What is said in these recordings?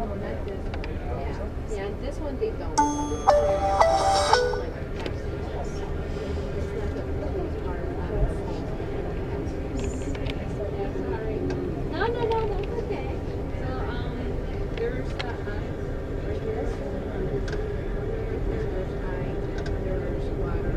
Yeah, this one they don't. No, that's okay. So, there's the there's this. There's water.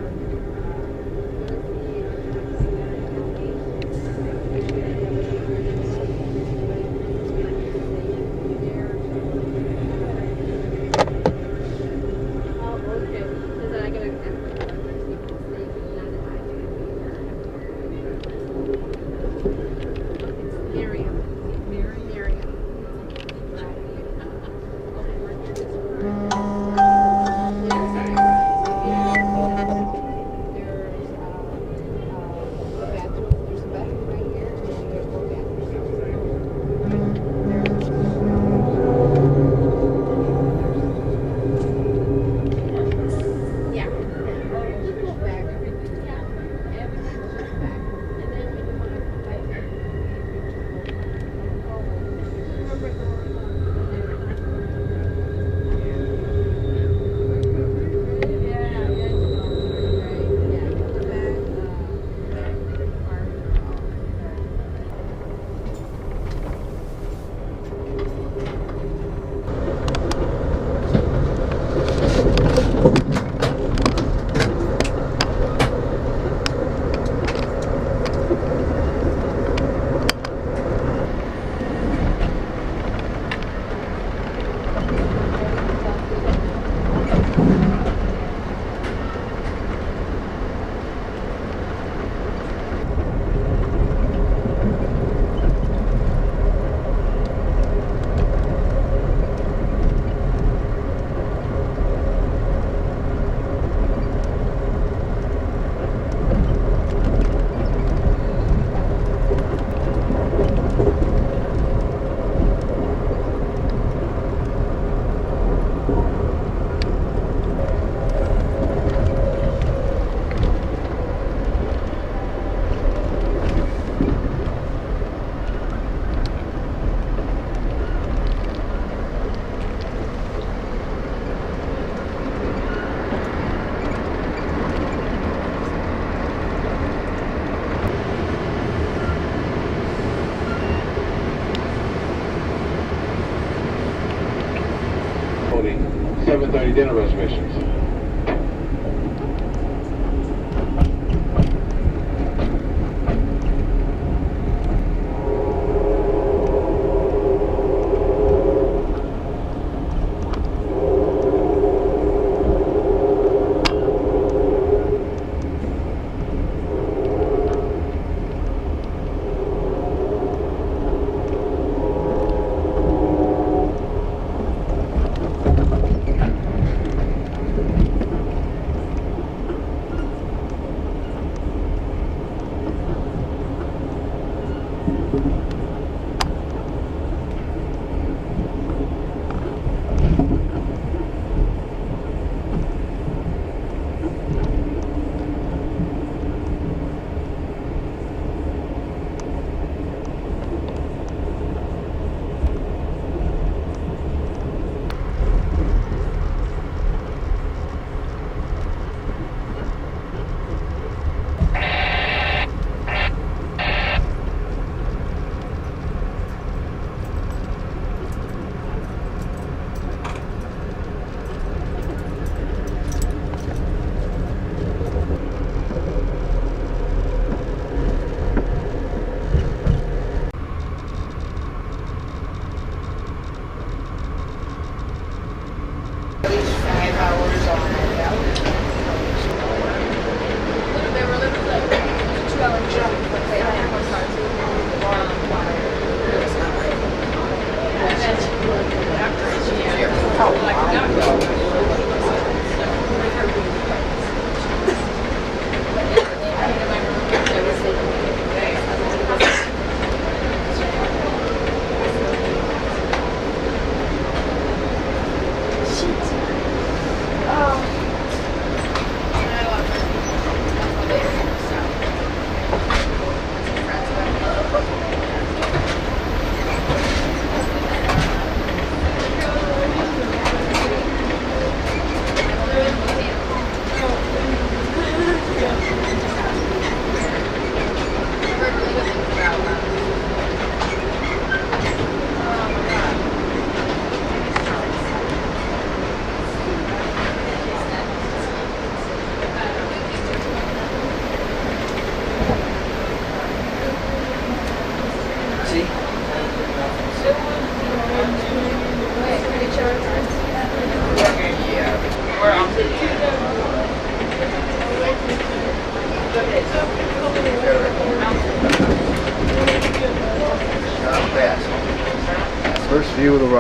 Sony 7:30 dinner reservations.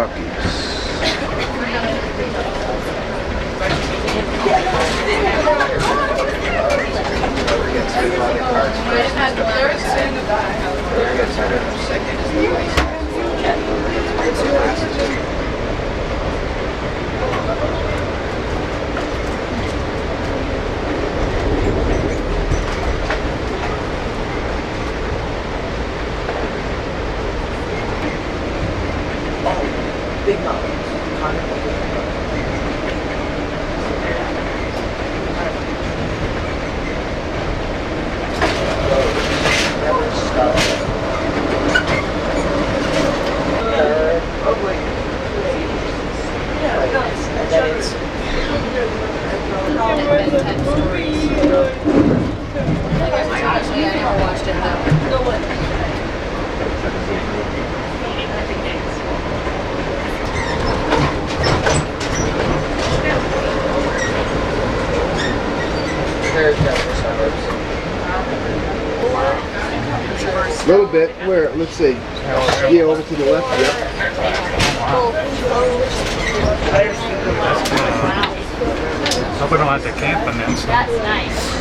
Rockies. Big mountains. Actually, I never watched it though. A little bit. Where? Let's see. Yeah, over to the left. Yep. Hope we don't have to camp in this. That's nice.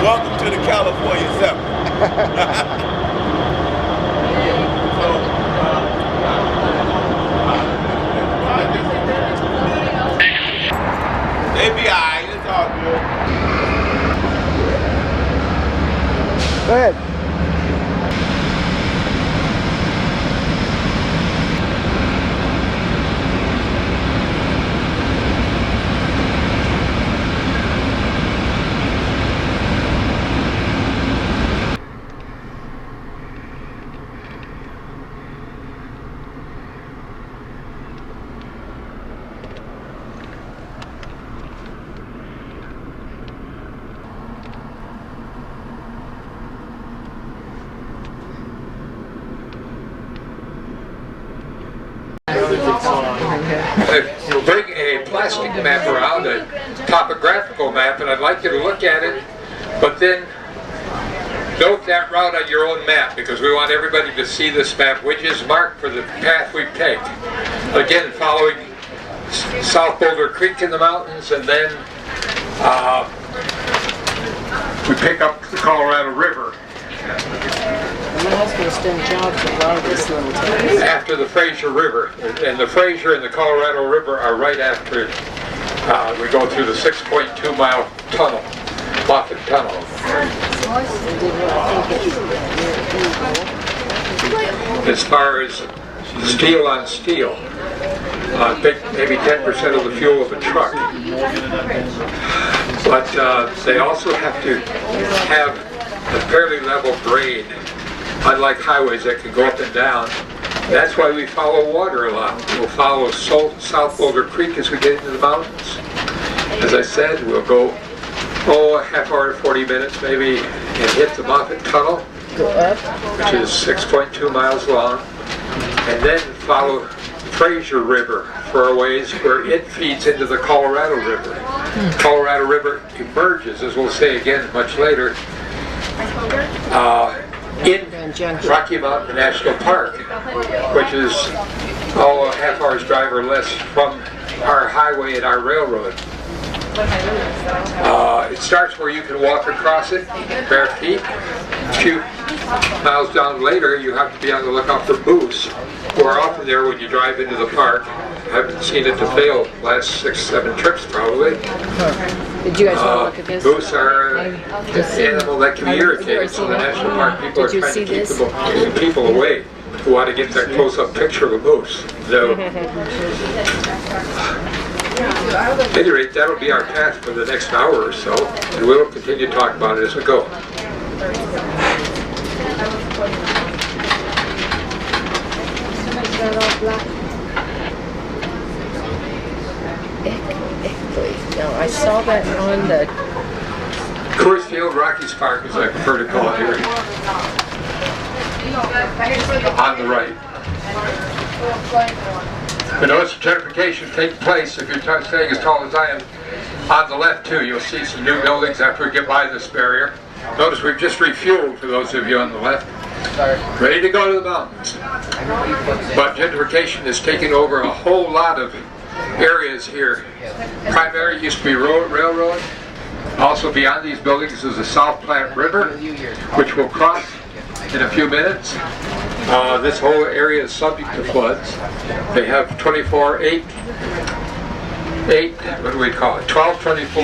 Welcome to the California Zephyr. They be alright, it's all good. Go ahead. You'll bring a plastic map around, a topographical map, and I'd like you to look at it, but then note that route on your own map, because we want everybody to see this map, which is marked for the path we take. Again, following South Boulder Creek in the mountains, and then we pick up the Colorado River. My husband's done jobs a lot of this little town. After the Fraser River, and the Fraser and the Colorado River are right after we go through the 6.2 mile tunnel, Moffett Tunnel. As far as steel on steel, maybe 10% of the fuel of a truck. But they also have to have a fairly level grade, unlike highways that can go up and down. That's why we follow water a lot. We'll follow South Boulder Creek as we get into the mountains. As I said, we'll go, a half hour to 40 minutes maybe, and hit the Moffett Tunnel, which is 6.2 miles long, and then follow the Fraser River for a ways where it feeds into the Colorado River. Colorado River emerges, as we'll say again much later, in Rocky Mountain National Park, which is a half hour's drive or less from our highway and our railroad. It starts where you can walk across it, bare feet. A few miles down later, you have to be on the lookout for moose, who are often there when you drive into the park. I haven't seen it to fail last 6-7 trips probably. Did you guys want to look at this? Moose are an animal that can be irritating, so the national park people are trying to keep people away who want to get that close-up picture of a moose. So, at any rate, that'll be our path for the next hour or so, and we'll continue to talk about it as we go. No, I saw that on the Coors Field, Rockies Park, as I prefer to call it here. On the right. But notice the gentrification taking place. If you're staying as tall as I am, on the left too, you'll see some new buildings after we get by this barrier. Notice we've just refueled for those of you on the left. Ready to go to the mountains. But gentrification is taking over a whole lot of areas here. Primary used to be railroad. Also beyond these buildings is the South Platte River, which we'll cross in a few minutes. This whole area is subject to floods. They have 1224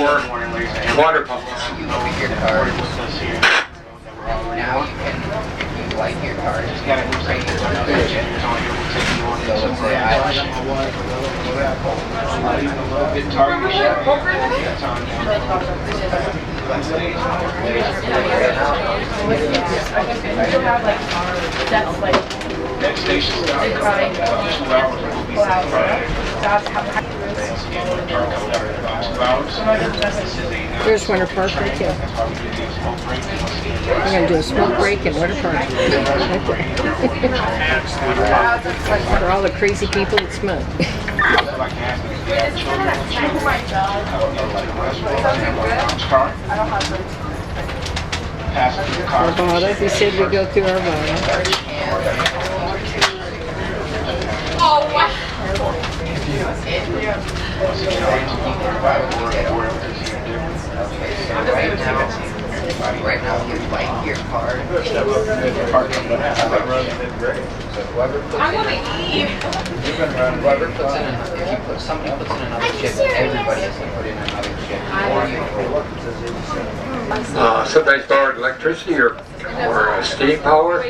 water pumps. Now you can, if you like your card, just gotta say so let's say I Next station stop. Additional hours will be set Friday. There's Winter Park right here. We're going to do a smoke break in Winter Park. For all the crazy people that smoke. Arvada, he said we go through Arvada. Oh, wow. Right now, you like your card. I want to eat. Whoever puts in if somebody puts in another chip, everybody has to put in another chip. Somebody's borrowed electricity or steam power.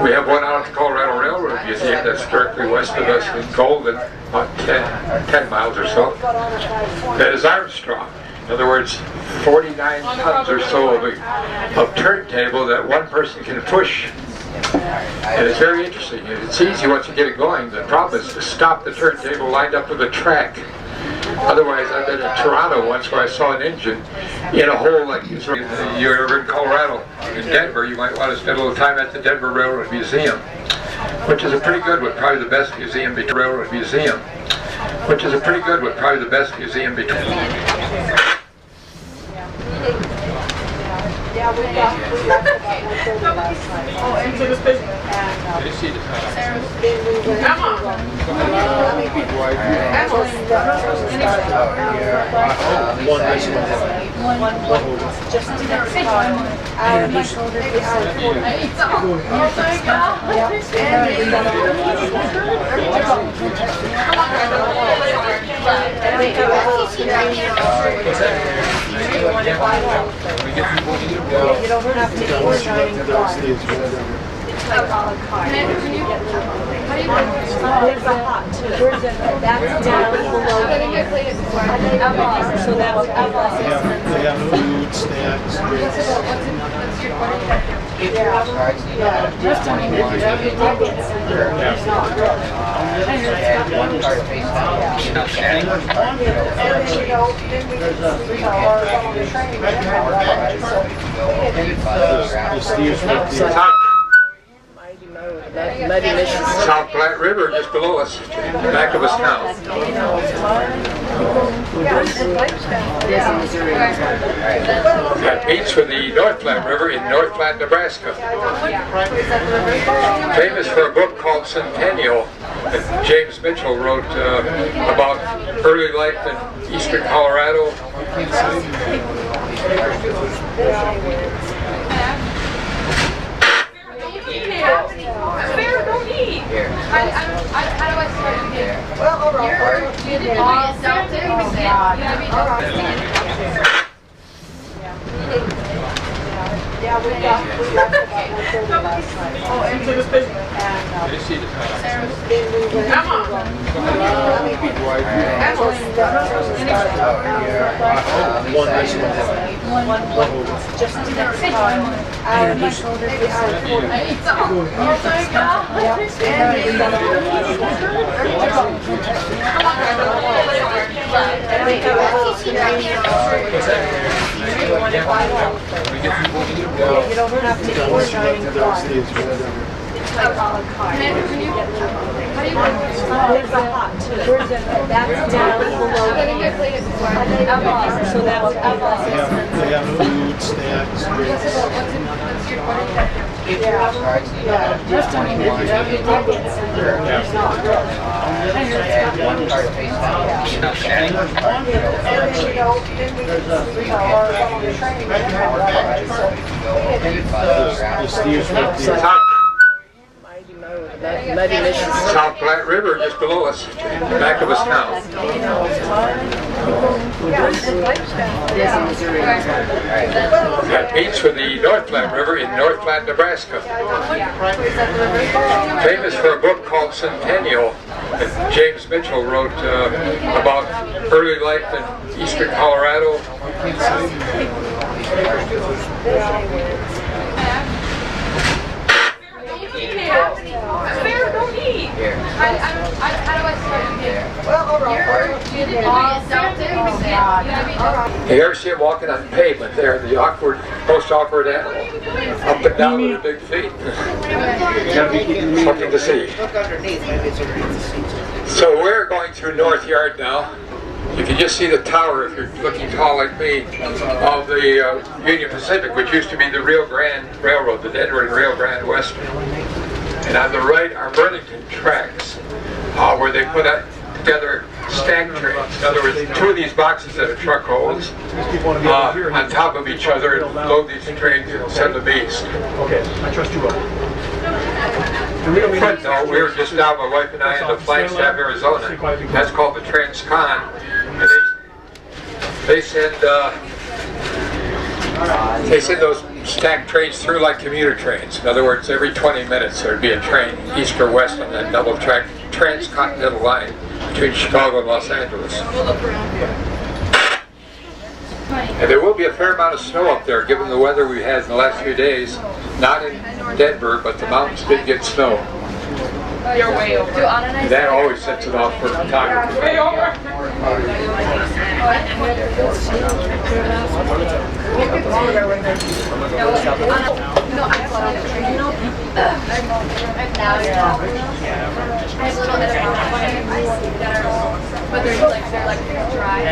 We have one out at the Colorado Railroad Museum that's directly west of us in Golden, about 10 miles or so. That is Armstrong. In other words, 49 tons or so of turntable that one person can push. And it's very interesting. It's easy once you get it going. The problem is to stop the turntable lined up with the track. Otherwise, I've been in Toronto once where I saw an engine in a hole like this. You're ever in Colorado, in Denver, you might want to spend a little time at the Denver Railroad Museum, which is a pretty good one, probably the best museum between Railroad Museum, which is a pretty good one, probably the best museum between. Yeah, we got oh, into the business. Come on. Just you don't have to organize it's like a la carte. There's a hot too. That's down below. So that's They have food, snacks, drinks. One card face down. South Platte River just below us, back of us now. That meets with the North Platte River in North Platte, Nebraska. Famous for a book called Centennial that James Mitchell wrote about early life in eastern Colorado. Fair, don't eat. How do I start again? Well, all right. You didn't even yeah, we got oh, into this business. Come on. Just you don't have to organize it's like a la carte. There's a hot too. That's down below. So that's They have food, snacks, drinks. Yeah. And one card face down. South Platte River just below us, back of us now. That beach for the North Platte River in North Platte, Nebraska. Famous for a book called Centennial that James Mitchell wrote about early life in eastern Colorado. You ever see him walking on pavement there, the awkward, most awkward animal, up and down with their big feet? Something to see. So we're going through North Yard now. You can just see the tower, if you're looking tall like me, of the Union Pacific, which used to be the Rio Grande Railroad, the Denver and Rio Grande Western. And on the right are Burlington tracks, where they put together stack trains. In other words, two of these boxes that a truck holds on top of each other and load these trains and send them east. Okay, I trust you both. Front though, we were just down, my wife and I, in the Flagstaff, Arizona. That's called the Transcon. And they send those stacked trains through like commuter trains. In other words, every 20 minutes there'd be a train east or west on that double track transcontinental line between Chicago and Los Angeles. And there will be a fair amount of snow up there given the weather we had in the last few days. Not in Denver, but the mountains did get snow. You're way over. That always sets it off for photography. Way over! But they're like dry.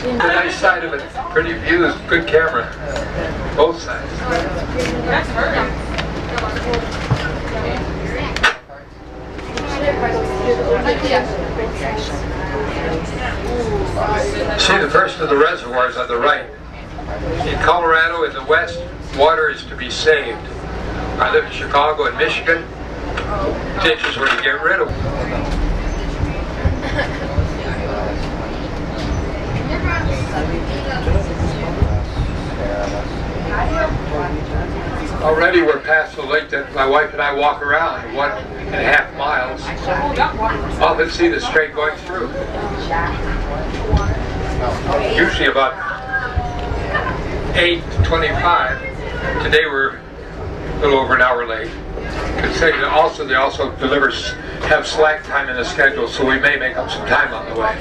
The nice side of it, pretty views, good camera, both sides. See the first of the reservoirs on the right. In Colorado, in the west, water is to be saved. I live in Chicago and Michigan. Ditches were to get rid of. Already we're past the lake that my wife and I walk around 1.5 miles. Often see the strait going through. Usually about 8:25. Today we're a little over an hour late. They also have slack time in the schedule, so we may make up some time on the way.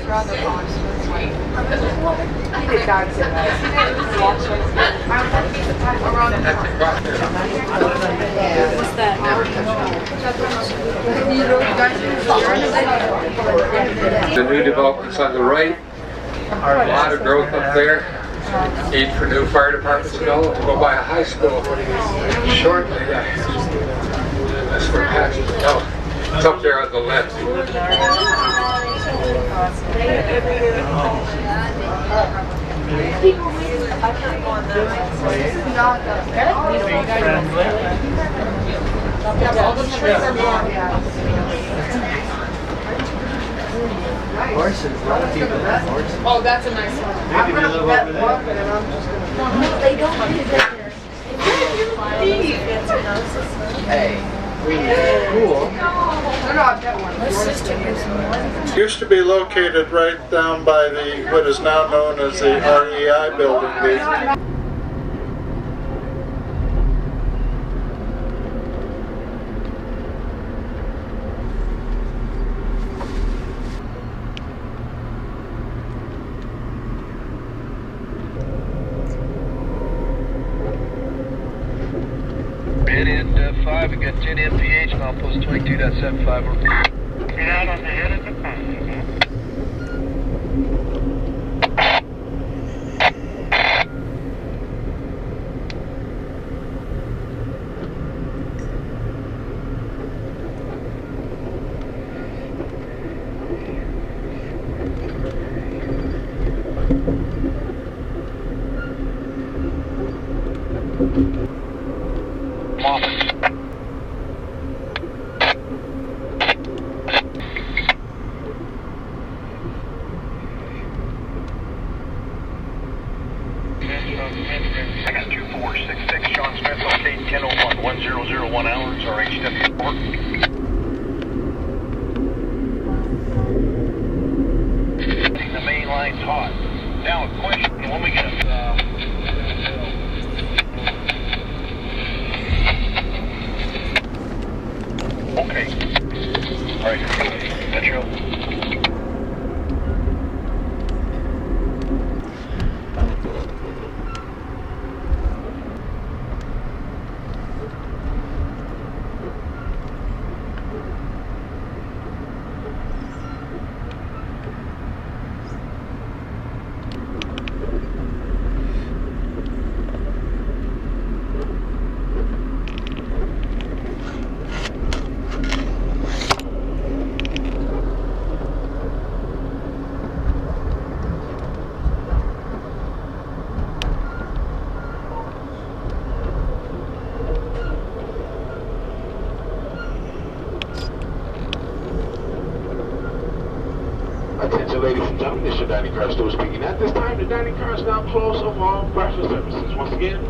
The new developments on the right, a lot of growth up there. Need for new fire departments to go by a high school shortly. That's where Pat's is. No, it's up there on the left. Horses, a lot of people have horses. Oh, that's a nice one. Maybe a little over there. No, they don't use it. Hey. Cool. Used to be located right down by what is now known as the REI building. Head end 5, we got 10 mph, milepost 22.75. Get out on the head of the pump. I got 2466 John Smith, located 1001, 1001 hours, RHW report. The main line's hot. Now a question, when we get okay. Alright, Metro. Attention ladies and gentlemen, this is your dining car store speaking. At this time, the dining car is now closed of all breakfast services. Once again,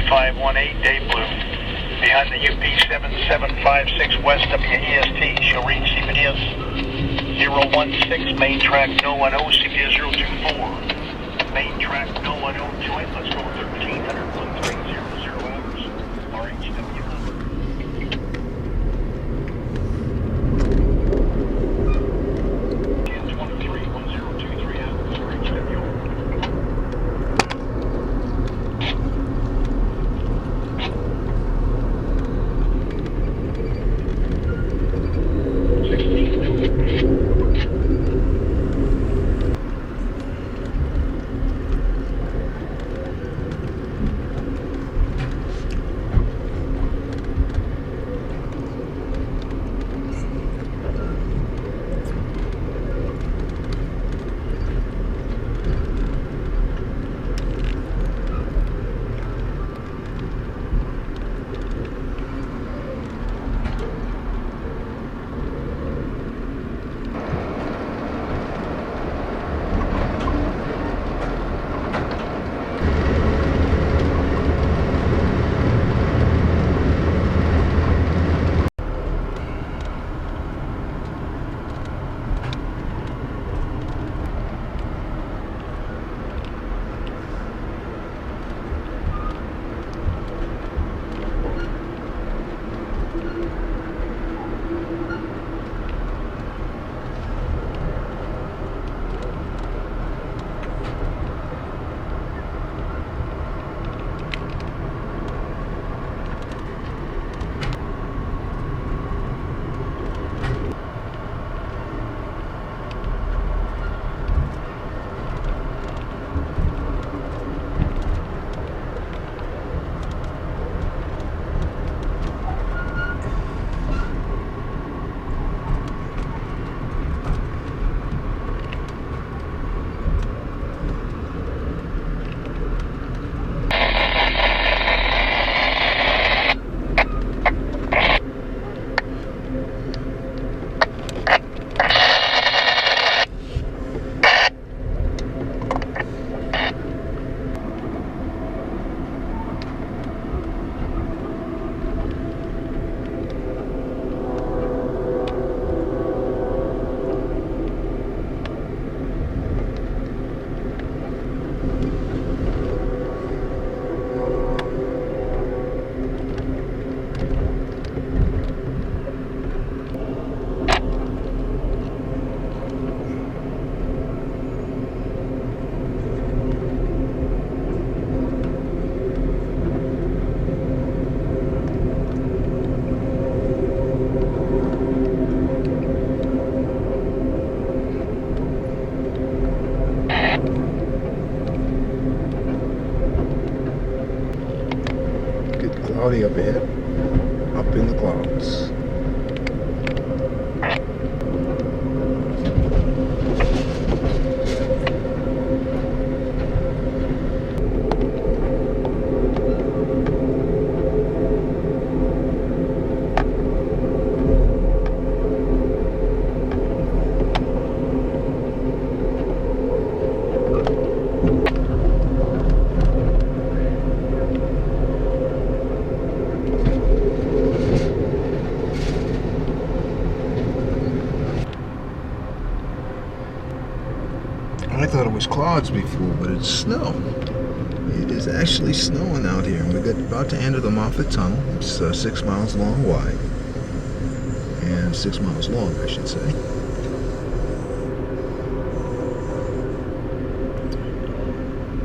3518, Dave Blue. Behind the UP 7756 West WEST. She'll reach CPDS 016, main track no 10, CPDS 024. Main track no 10, join. Let's go 1300, 1300 hours. RHW. 1023, 1023 hours, RHW. Cloudy up ahead, up in the clouds. I thought it was clouds before, but it's snow. It is actually snowing out here. We're about to enter the Moffat Tunnel. It's 6 miles long wide. And 6 miles long, I should say.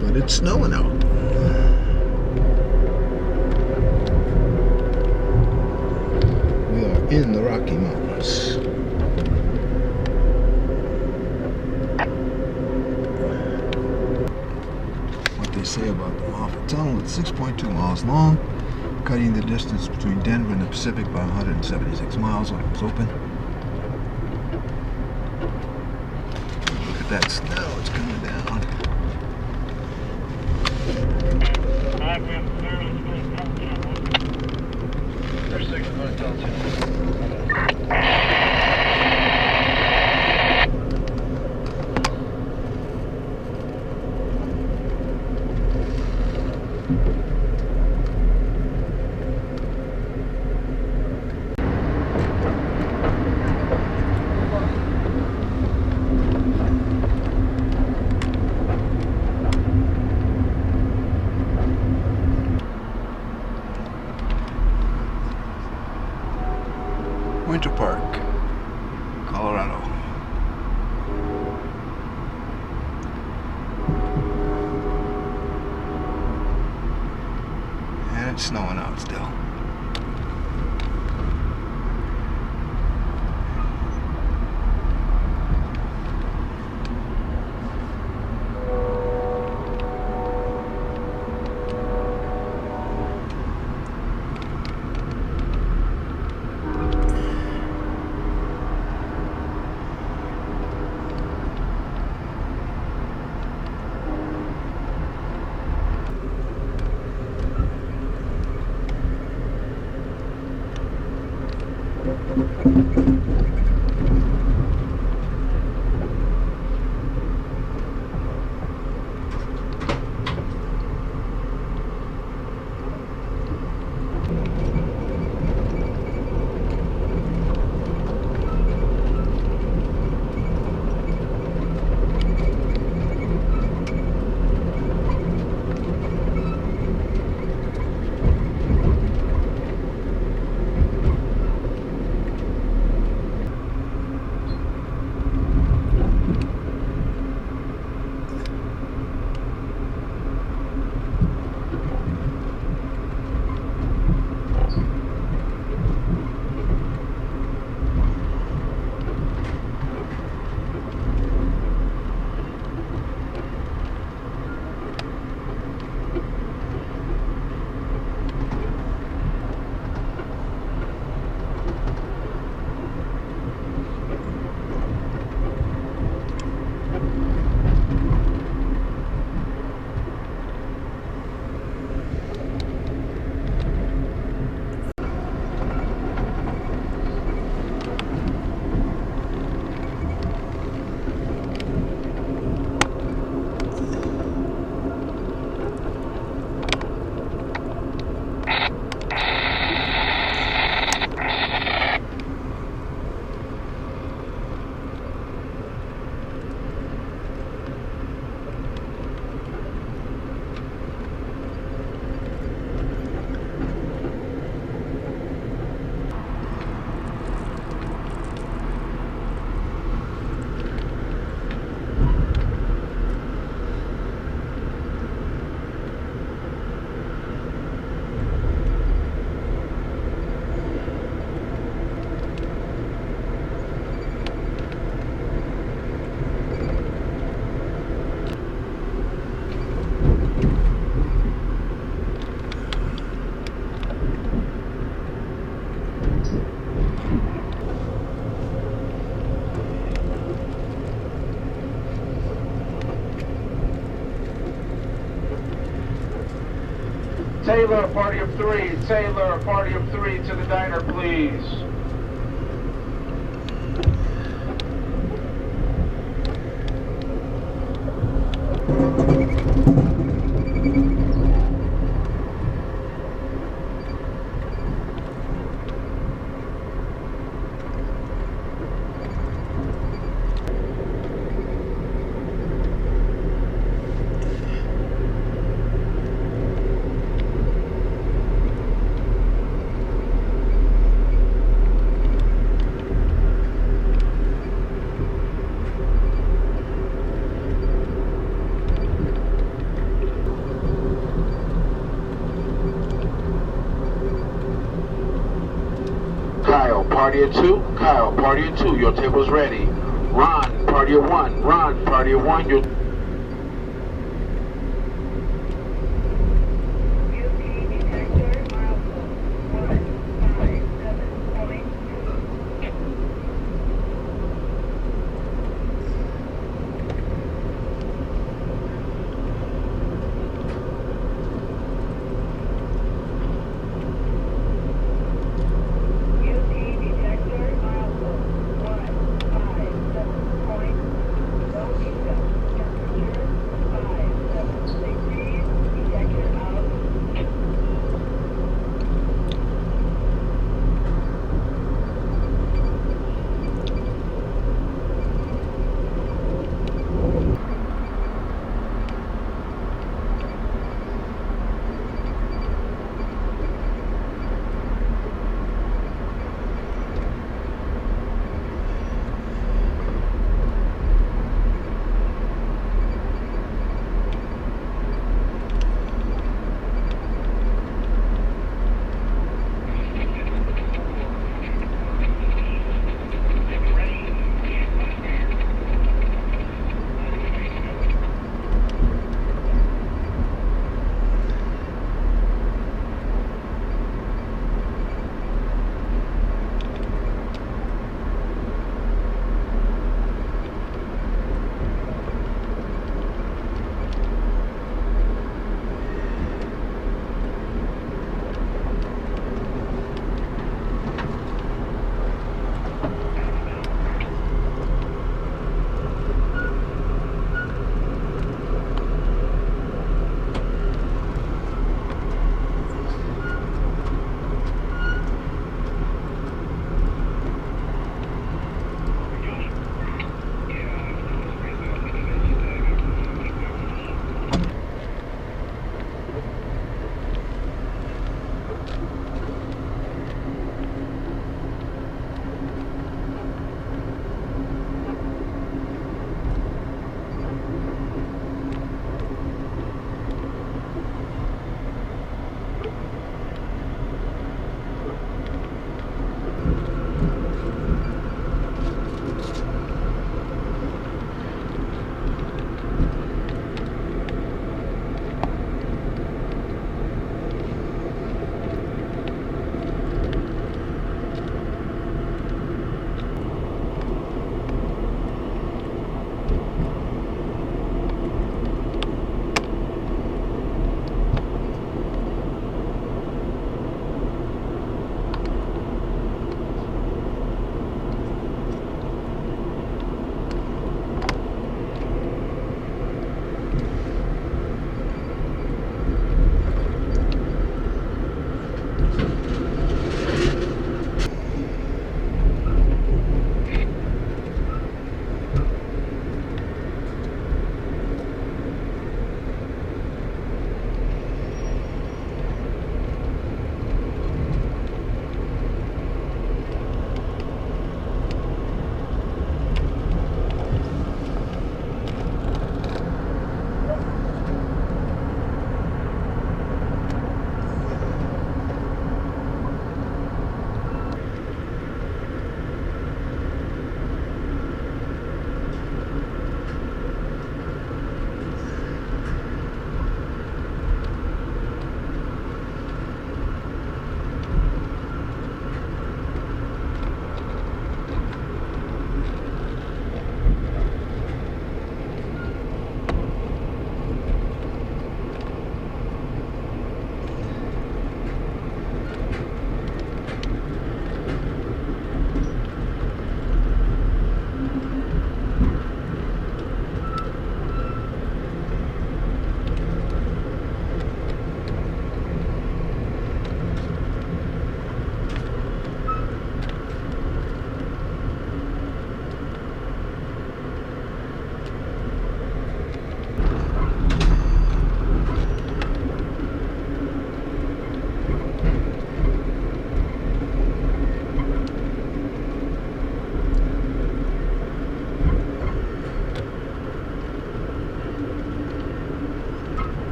But it's snowing out. We are in the Rocky Mountains. Say about the Moffat Tunnel. It's 6.2 miles long, cutting the distance between Denver and the Pacific by 176 miles when it was open. Look at that snow, it's coming down. Winter Park, Colorado. And it's snowing out still. Taylor, party of three. Taylor, party of three to the diner, please. Party of two. Kyle, party of two. Your table's ready. Ron, party of one. Ron, party of one. Your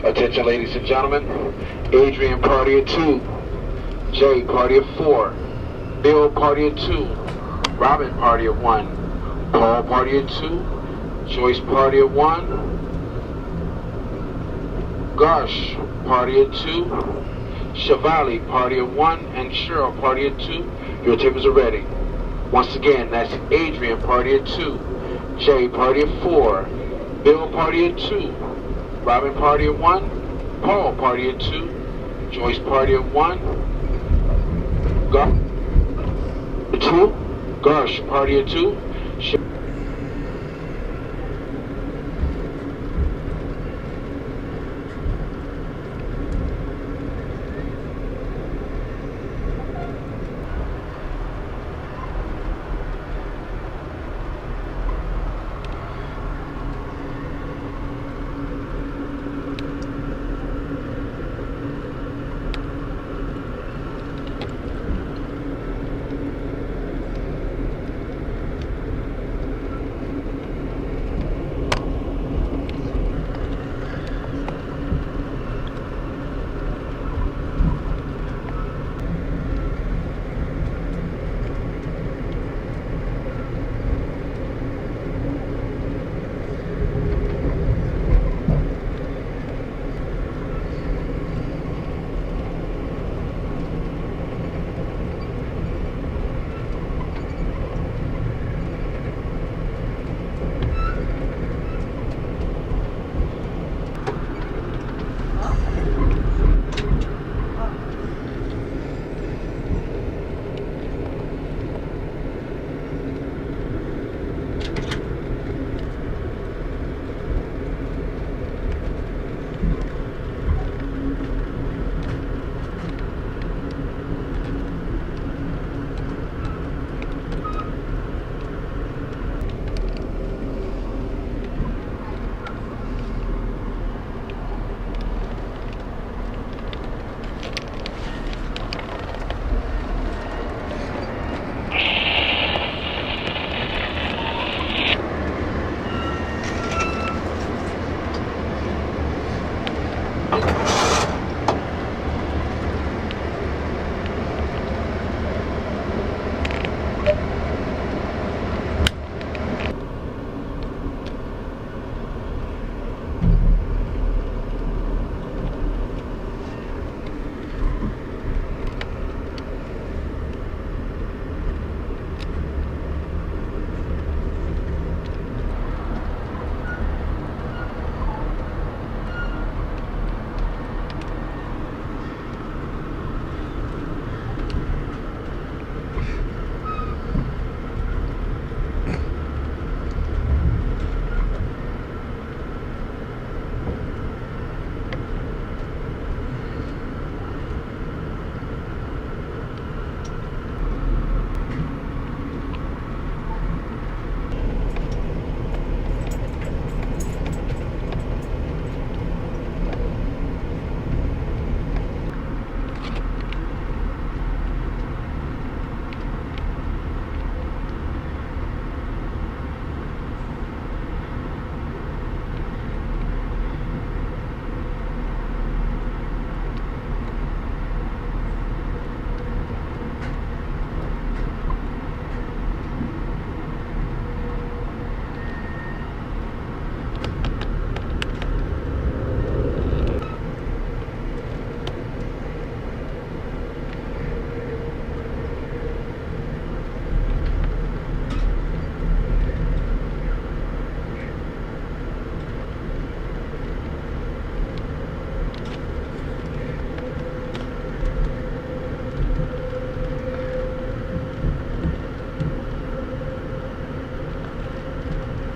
Attention, ladies and gentlemen. Adrian, party of 2. Jay, party of 4. Bill, party of 2. Robin, party of 1. Paul, party of 2. Joyce, party of 1. Garsh, party of 2. Shavali, party of 1. And Cheryl, party of 2. Your tables are ready. Once again, that's Adrian, party of 2. Jay, party of 4. Bill, party of 2. Robin, party of 1. Paul, party of 2. Joyce, party of 1. Garsh, party of 2.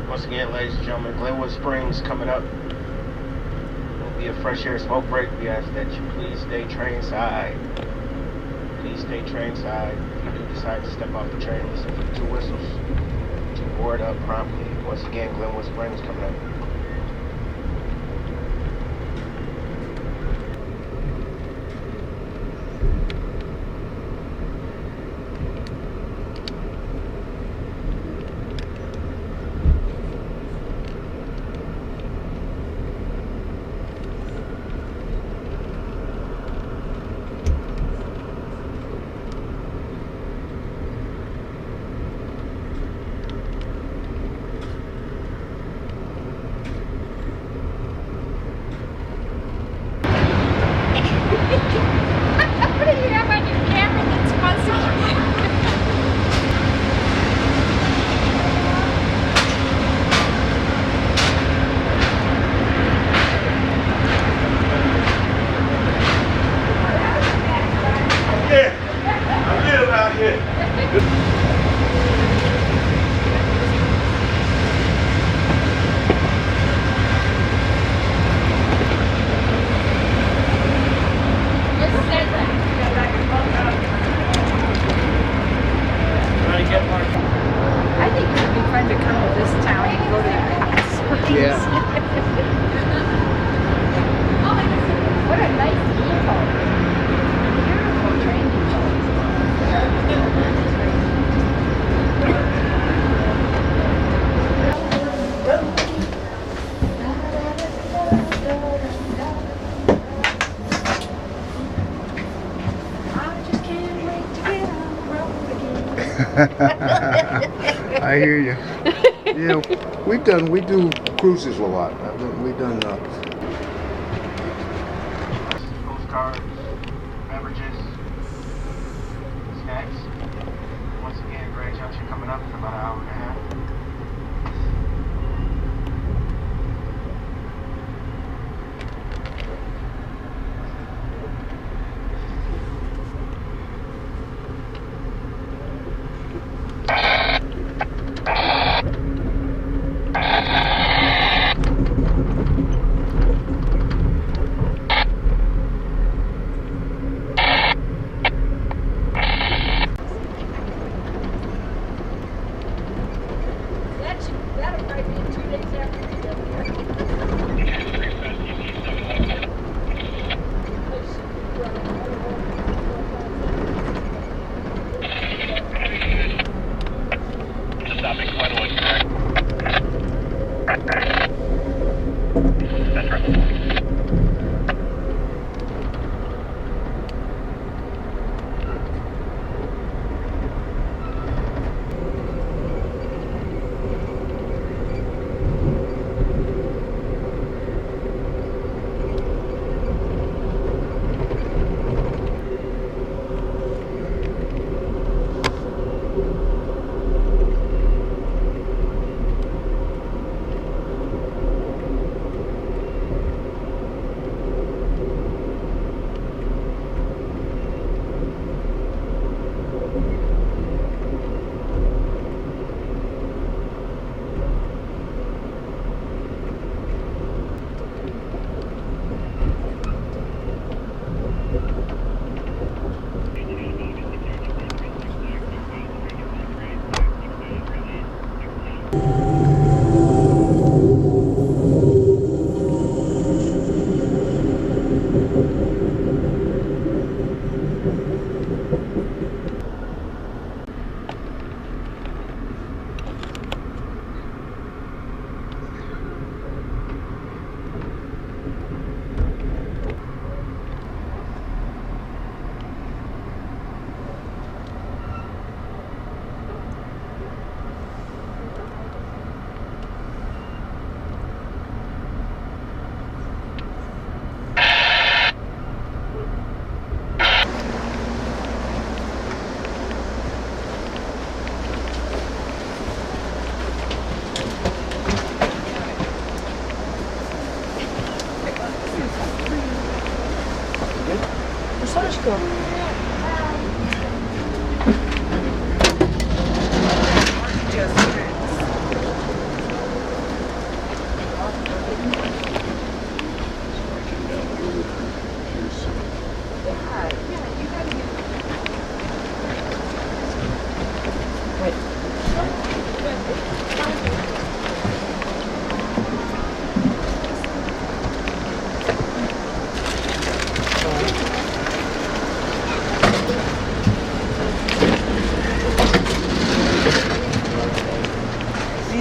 Once again, ladies and gentlemen, Glenwood Springs coming up. Will be a fresh air smoke break. We ask that you please stay train side. Please stay train side. If you do decide to step off the train, listen for the 2 whistles to board up promptly. Once again, Glenwood Springs coming up. I hear you. Yeah, we do cruises a lot. We've done postcards, beverages, snacks. Once again, Grand Junction coming up in about an hour and a half.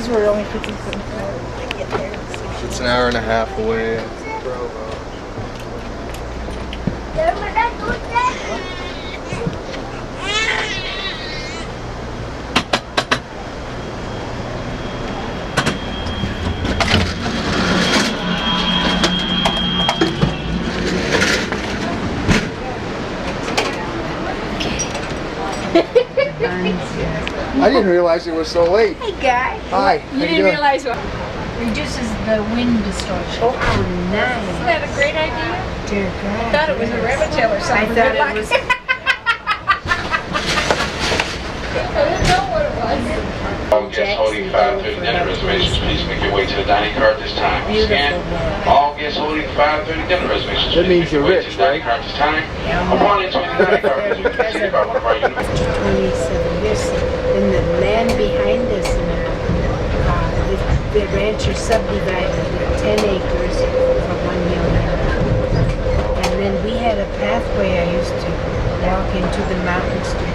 We're only 57 to get there. It's an hour and a half away. I didn't realize it was so late. Hey, guy. Hi. You didn't realize what? Reduces the wind distortion. Oh, nice. Isn't that a great idea? Dear God. I thought it was a rabbit tail or something. I thought it was. I didn't know what it was. All guests holding 5:30 dinner reservations, please make your way to the dining car at this time. Scan. All guests holding 5:30 dinner reservations, please make your way to the dining car at this time. Upon entering the dining car, please be preceded by one of our uniforms. 27 years. And the land behind us now, the rancher subdivided 10 acres for 1 million. And then we had a pathway I used to walk into the mountains to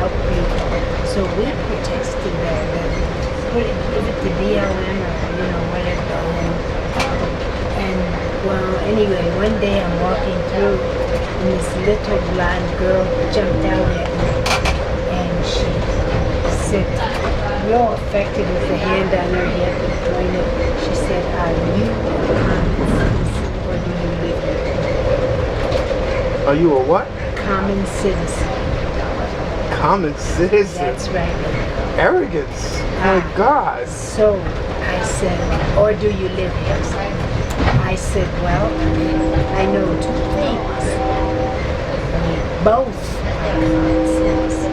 help people. So we protested that, give it to BLM or whatever. And well, anyway, one day I'm walking through and this little blonde girl jumped out at me and she said, real affected with the hand on her hip and pointed. She said, are you a common citizen or do you live here? Are you a what? Common citizen. Common citizen. That's right. Arrogance. My God. So I said, or do you live here? I said, well, I know two things. Both are common citizens.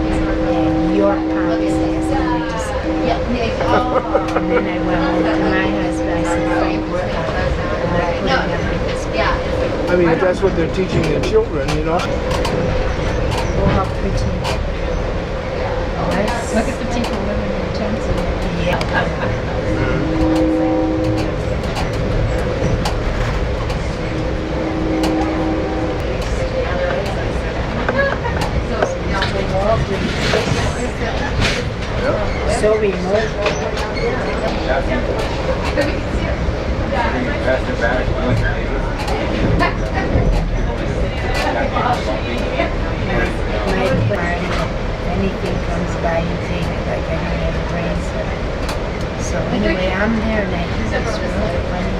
And your common citizen. And then I went home to my husband. I said, thank you. I mean, that's what they're teaching the children, you know. Oh, how pretty. Nice. Look at the people living in tents. Yeah. So remote. Anything comes by, you take it like I don't have a brain cell. So anyway, I'm there and I do this really funny.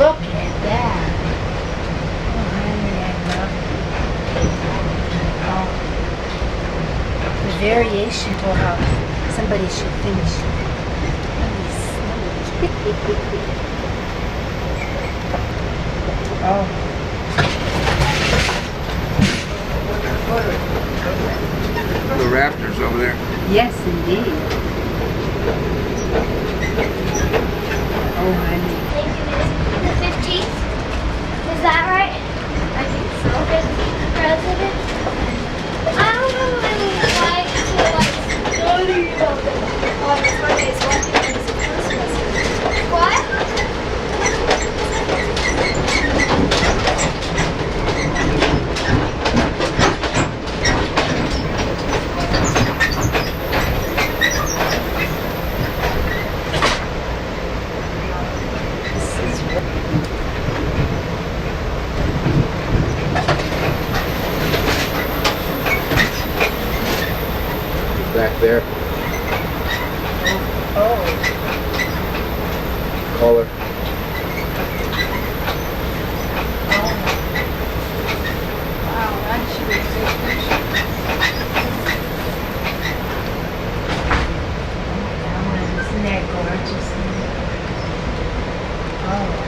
Look at that. Oh, honey, I love it. Oh. The variation to how somebody should finish. Oh. The rafters over there. Yes, indeed. Oh, honey. The 15th? Is that right? I think so. President? I don't know what I mean. Like, study about it. Oh, it's funny. It's one thing that is a Christmas. What? Back there. Oh. Caller. Wow, that should be a good picture. Isn't that gorgeous? Oh.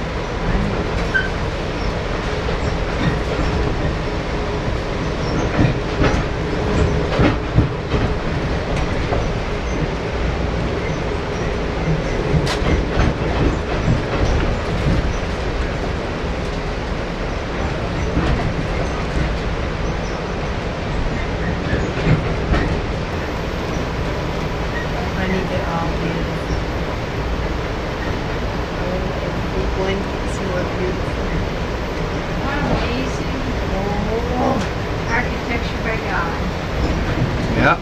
Yeah.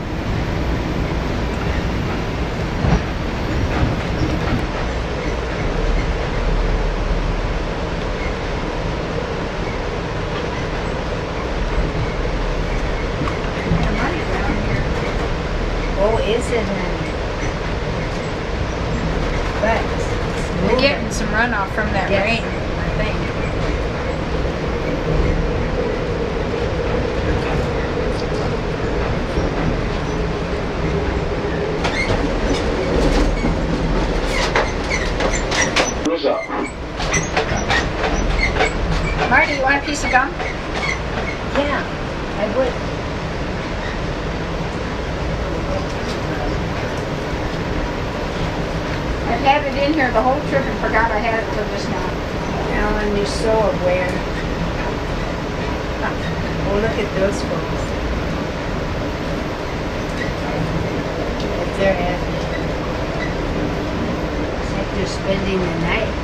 Oh, is it, honey? But We're getting some runoff from that rain, I think. What's up? Marty, you want a piece of gum? yeah, I would. I've had it in here the whole trip and forgot I had it till just now. Alan, you're so aware. Oh, look at those folks. They're happy. It's like they're spending the night.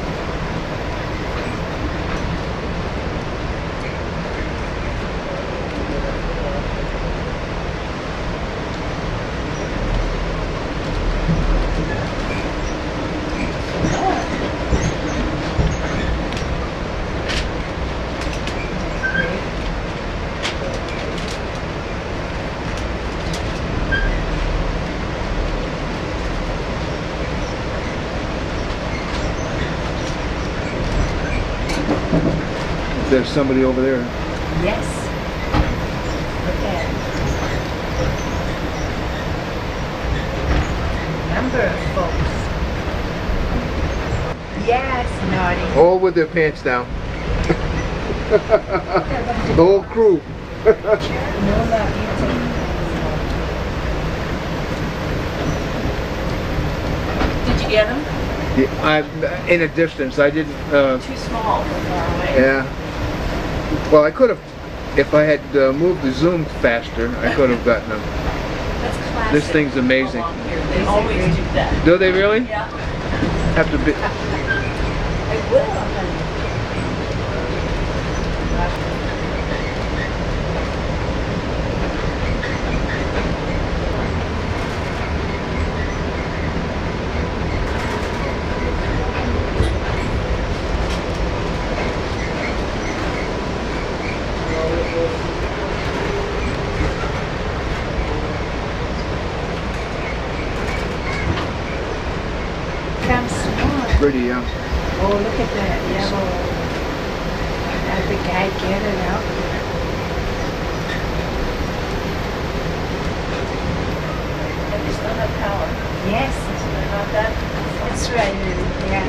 There's somebody over there. Yes. Look at it. Number of folks. Yes, naughty. All with their pants down. The whole crew. No love you too. Did you get them? Yeah, I'm in a distance. I didn't. Too small for far away. Yeah. Well, I could have, if I had moved the zoom faster, I could have gotten them. That's classic. This thing's amazing. Along here. They always do that. Do they really? Yeah. Have to be. I will. Pretty, yeah. Oh, look at that yellow. How'd the guy get it out? And they still have power. Yes. They're not that. That's right. Yeah.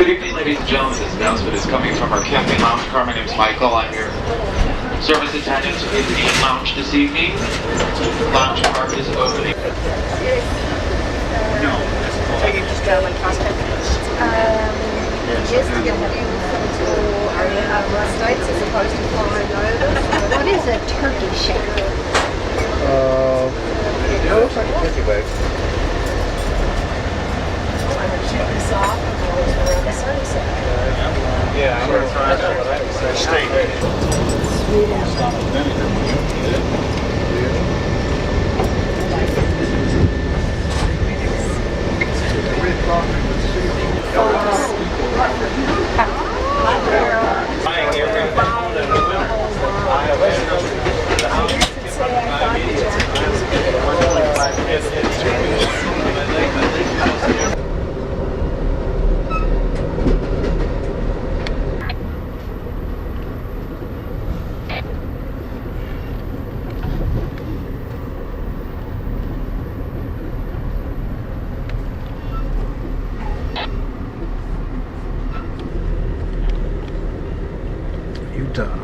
Good evening, ladies and gentlemen. This announcement is coming from our camping lounge car. My name is Michael. I'm your service attendant in the lounge this evening. Lounge car is opening. No. Are you just traveling cross-country? Yes, to get to our states as opposed to flying over. What is a turkey shack? It looks like a turkey bag. Yeah, I'm going to try that. Steak. Utah.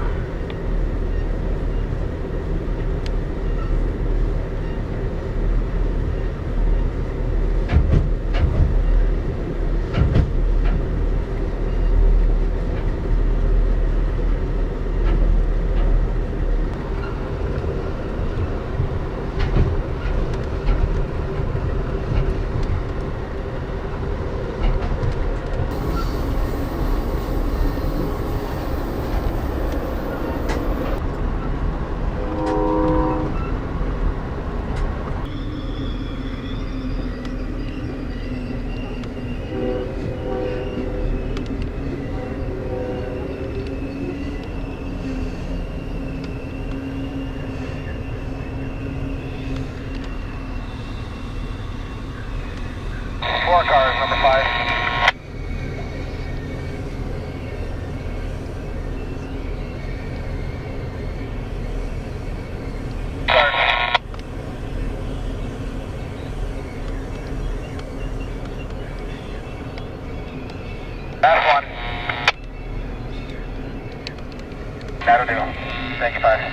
That'll do. Thank you, 5.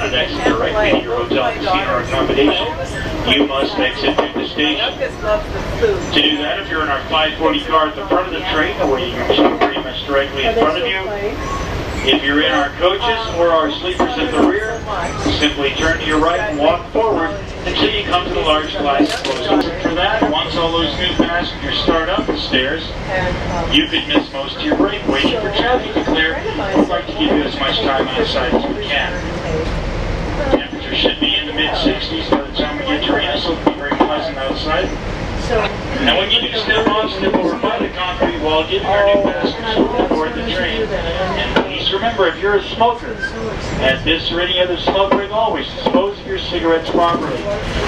Exit directly to your hotel casino or accommodation, you must exit through the station. To do that, if you're in our 540 car at the front of the train, the way you're pretty much directly in front of you. If you're in our coaches or our sleepers at the rear, simply turn to your right and walk forward until you come to the large glass closing. For that, once all those new passengers start up the stairs, you could miss most of your break waiting for traffic to clear. We'd like to give you as much time outside as we can. Temperature should be in the mid-60s by the time we get to Reno, so it'll be very pleasant outside. Now when you do step on, step over by the concrete wall, giving our new passengers aboard the train. And please remember, if you're a smoker, at this or any other smoke ring, always dispose of your cigarettes properly.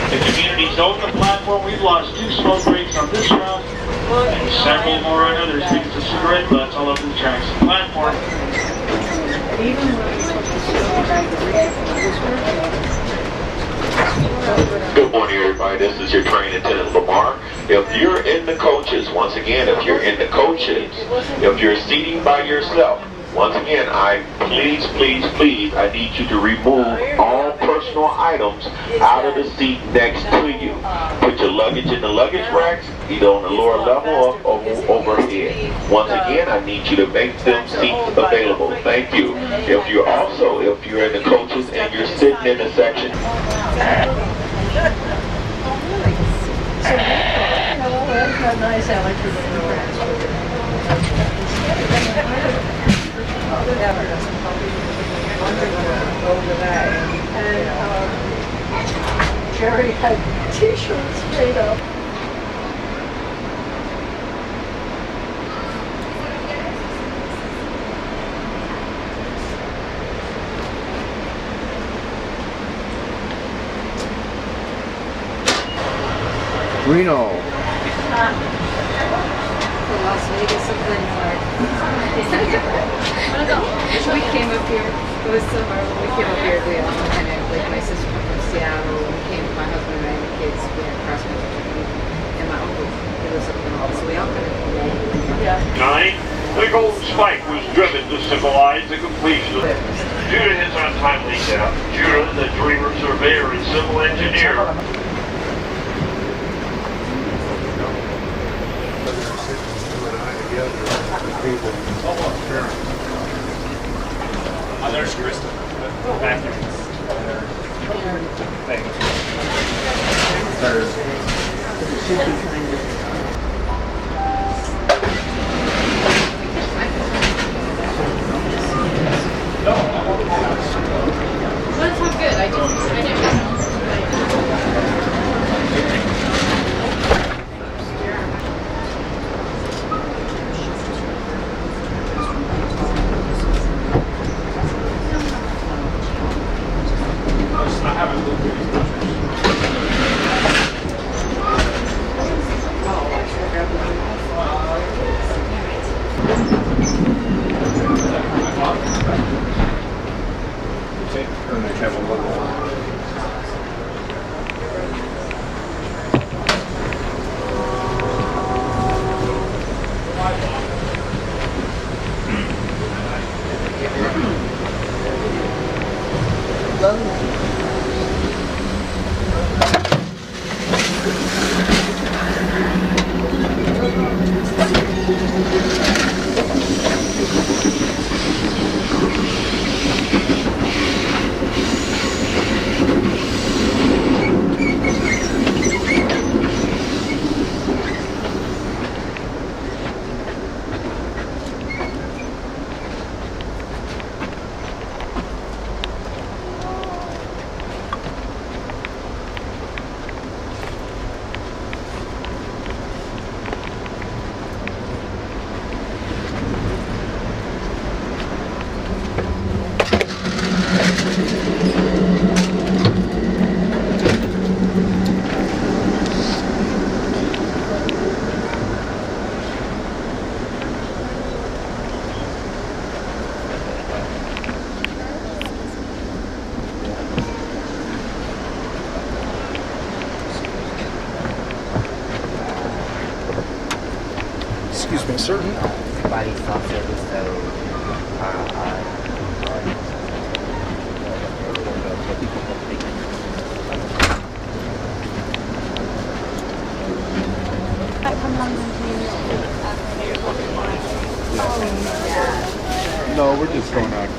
The community's owned the platform. We've lost 2 smoke breaks on this route, and several more on others because of cigarette butts all over the tracks and platform. Good morning, everybody. This is your train attendant, Lamar. If you're in the coaches, once again, if you're in the coaches, if you're seating by yourself, once again, please, I need you to remove all personal items out of the seat next to you. Put your luggage in the luggage racks, either on the lower level or overhead. Once again, I need you to make them seats available. Thank you. If you're in the coaches and you're sitting in the section. How nice I like and Jerry had t-shirts made up. Reno. Las Vegas of Lindsay. We came up here. It was summer when we came up here. We all kind of like my sister from Seattle. We came. My husband and I and the kids. We had cross country, and my uncle he lives up in all. So we all kind of. Yeah. 9. Clear. The Golden Spike was driven to symbolize the completion of due to his untimely death. Judah, the dreamer, surveyor, and civil engineer, Oh, there's Krista. Back there. Thank That sounds good. I didn't know. Excuse me, sir. Body soft service, No, we're just going out.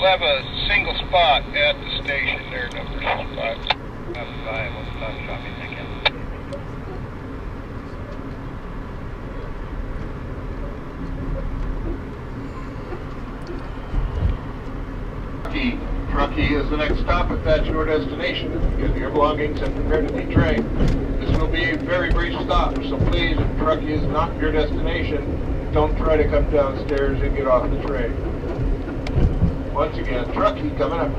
We'll have a single spot at the station there, number 5. We'll stop shopping again. Truckee is the next stop if that's your destination. Get your belongings and prepare to detrain. This will be a very brief stop, so please, if Truckee is not your destination, don't try to come downstairs and get off the train. Once again, Truckee coming up.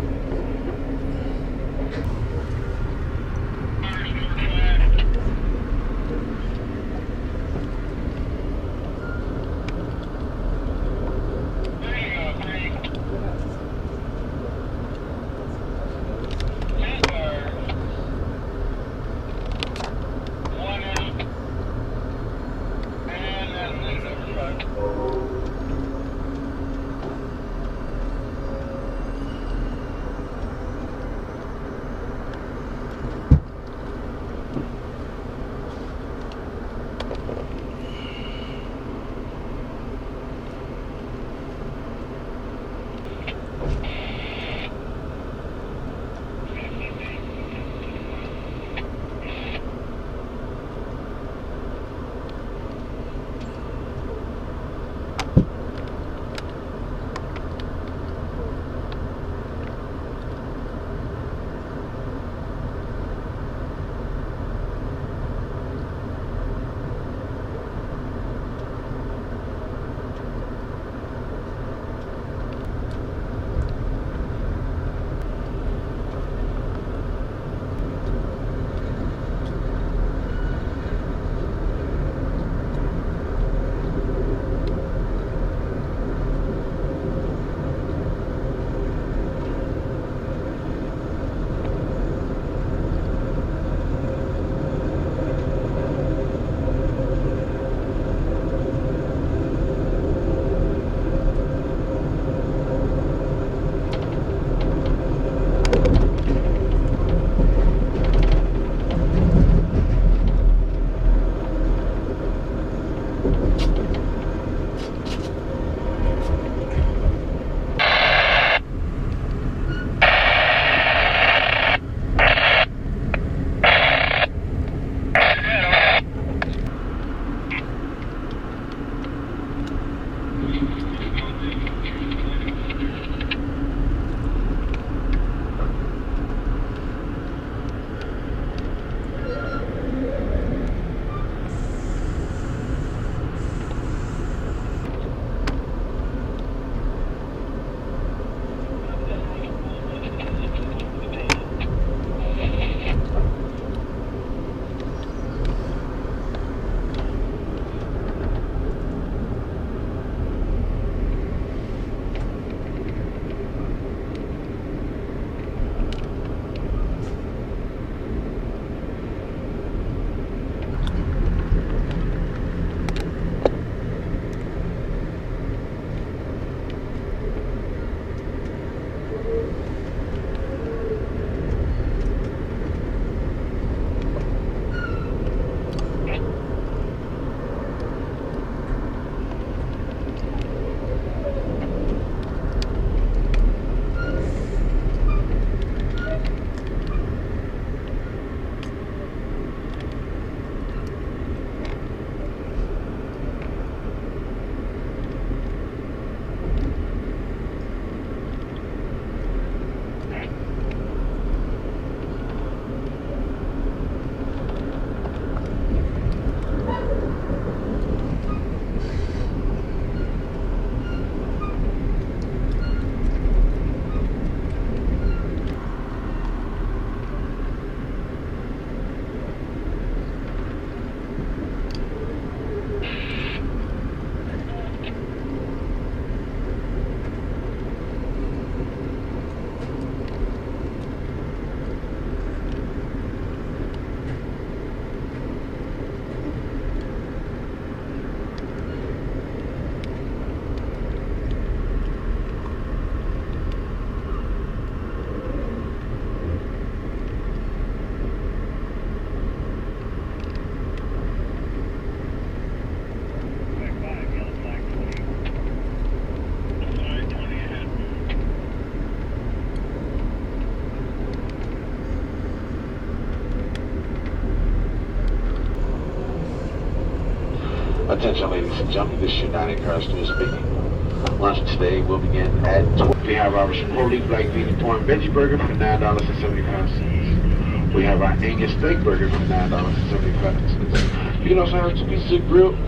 Attention, ladies and gentlemen, this is your dining car steward speaking. Lunch today will begin at 12. We have our Chipotle Black Bean Corn Veggie Burger for $9.75. We have our Angus Steak Burger for $9.75. You can also have 2 pieces of grilled.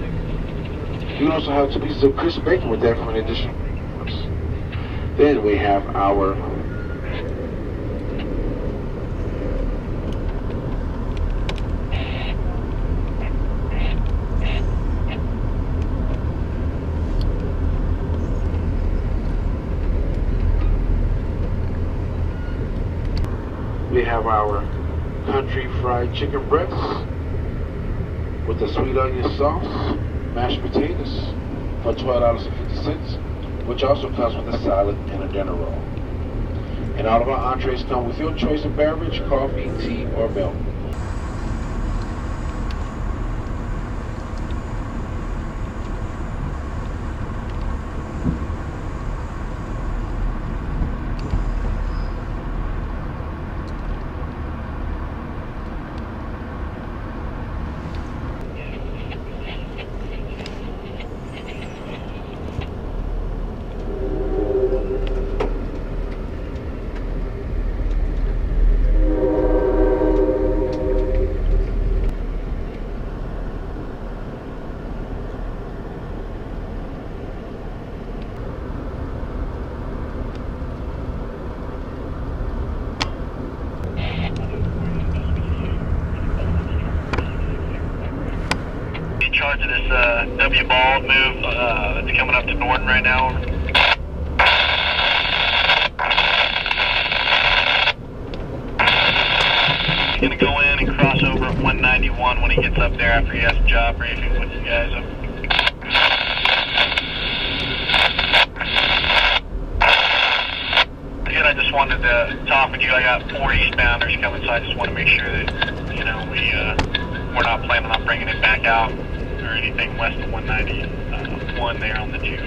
You can also have 2 pieces of crisp bacon with that for an additional. Then we have our country fried chicken breasts with the sweet onion sauce, mashed potatoes for $12.50, which also comes with a salad and a dinner roll. And all of our entrees come with your choice of beverage, coffee, tea, or milk. charge of this W ball move that's coming up to Bourne right now. He's going to go in and cross over at 191 when he gets up there after he has a job briefing with you guys. Again, I just wanted to talk with you. I got 4 eastbounders coming, so I just want to make sure that, you know, we're not planning on bringing it back out or anything west of 191 there on the tube.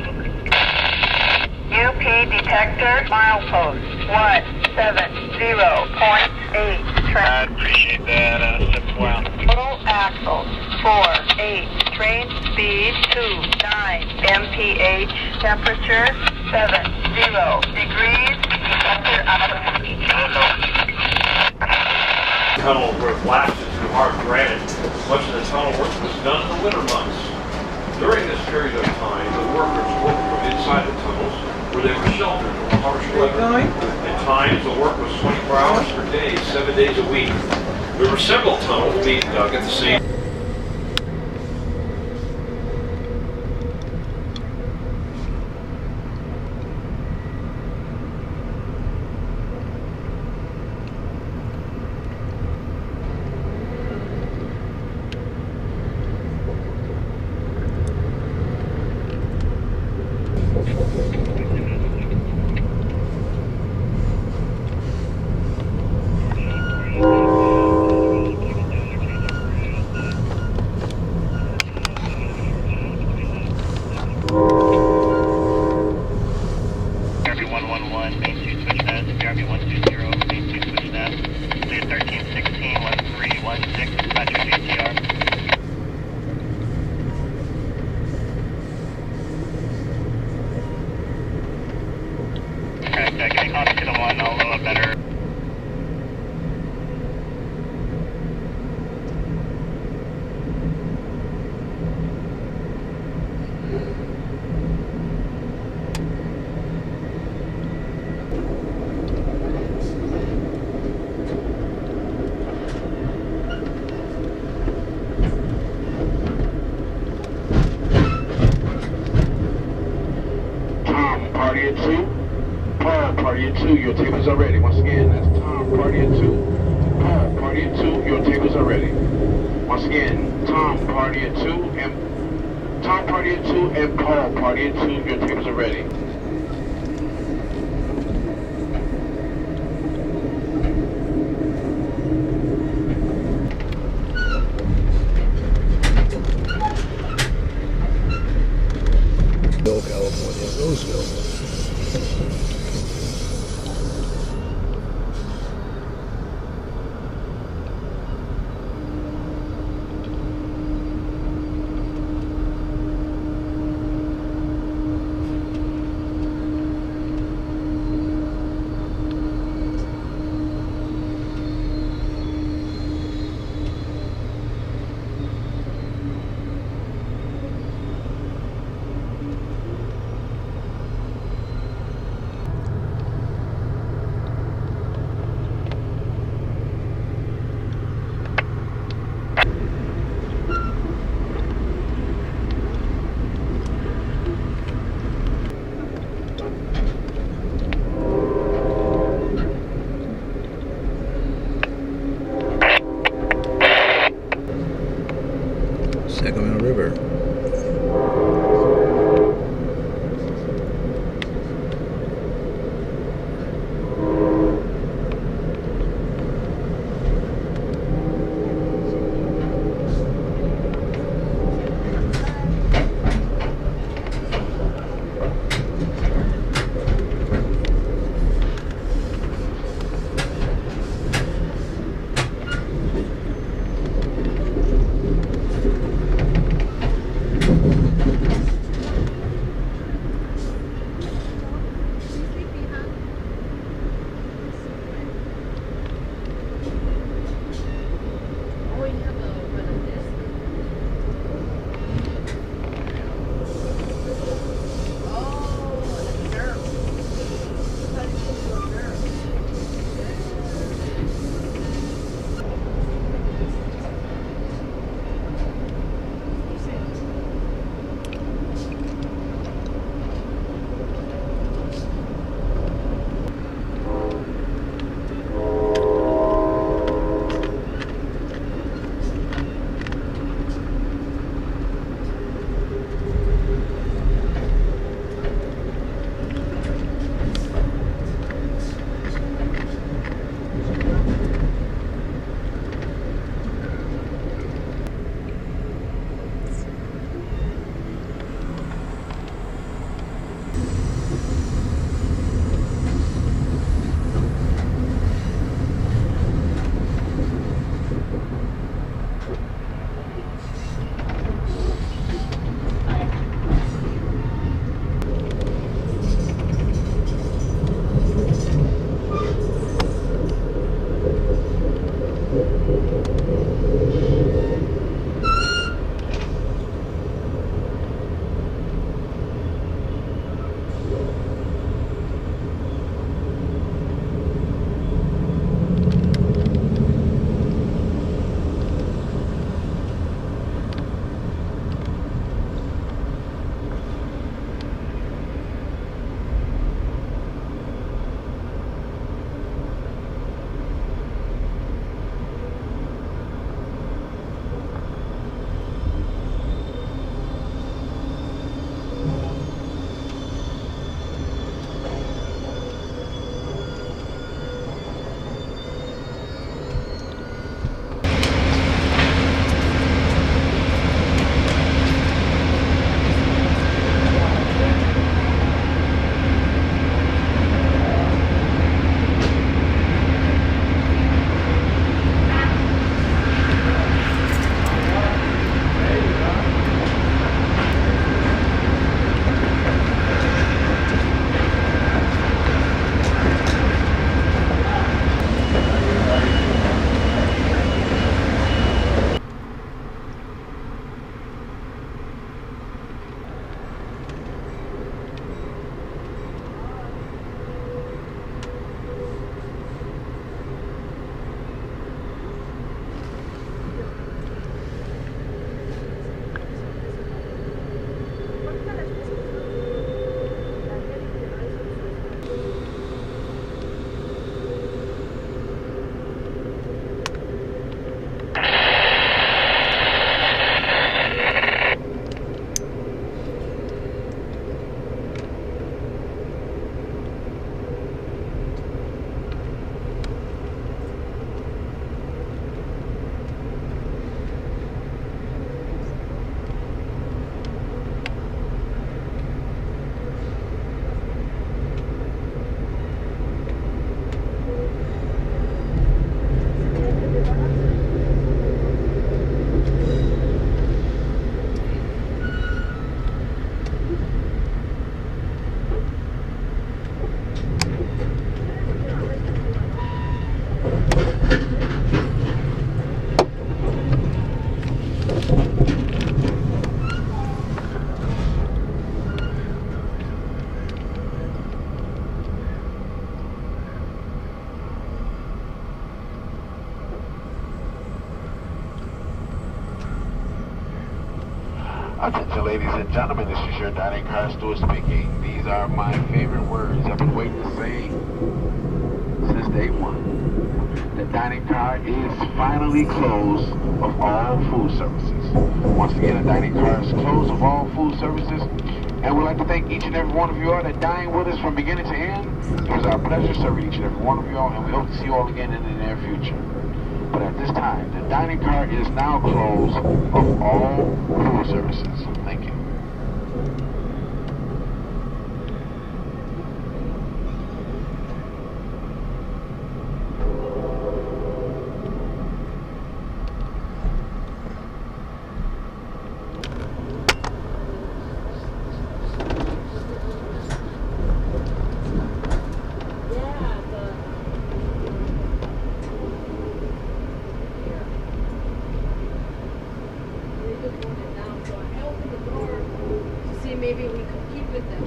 UP detector, milepost 170.8. I appreciate that. Wow. Total axles 4.8. Train speed 2.9. MPH temperature 70 degrees. Detector out of Tunnel were blasted through hard granite. Much of the tunnel work was done in the winter months. During this period of time, the workers worked from inside the tunnels where they were sheltered from harsh weather. At times, the work was 24 hours per day, 7 days a week. There were several tunnels being dug at the same time. Your tables are ready. Once again, that's Tom, party at 2. Paul, party at 2. Your tables are ready. Once again, Tom, party at 2, and Tom, party at 2, and Paul, party at 2. Your tables are ready. California, Roseville. Attention, ladies and gentlemen, this is your dining car steward speaking. These are my favorite words I've been waiting to say since day one. The dining car is finally closed of all food services. Once again, the dining car is closed of all food services. And we'd like to thank each and every one of you all that dined with us from beginning to end. It was our pleasure serving each and every one of you all, and we hope to see you all again in the near future. But at this time, the dining car is now closed of all food services. Thank you. Maybe we compete with them.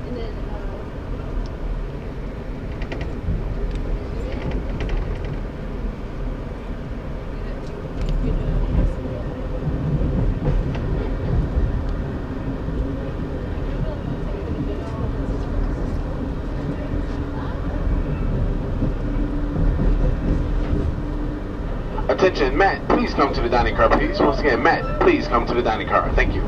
And then Attention, Matt, please come to the dining car, please. Once again, Matt, please come to the dining car. Thank you.